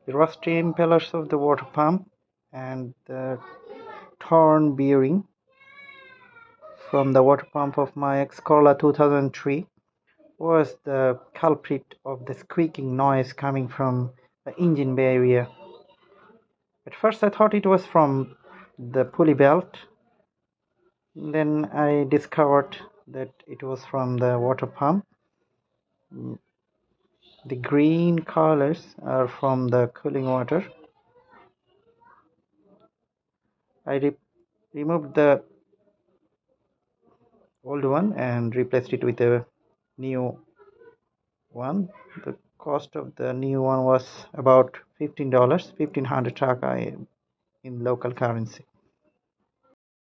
the rusty impellers of the water pump and the torn bearing from the water pump of my Corolla 2003 was the culprit of the squeaking noise coming from the engine bay area. At first I thought it was from the pulley belt. Then I discovered that it was from the water pump. The green colors are from the cooling water. I removed the old one and replaced it with a new one. The cost of the new one was about $15, 1500 taka in local currency.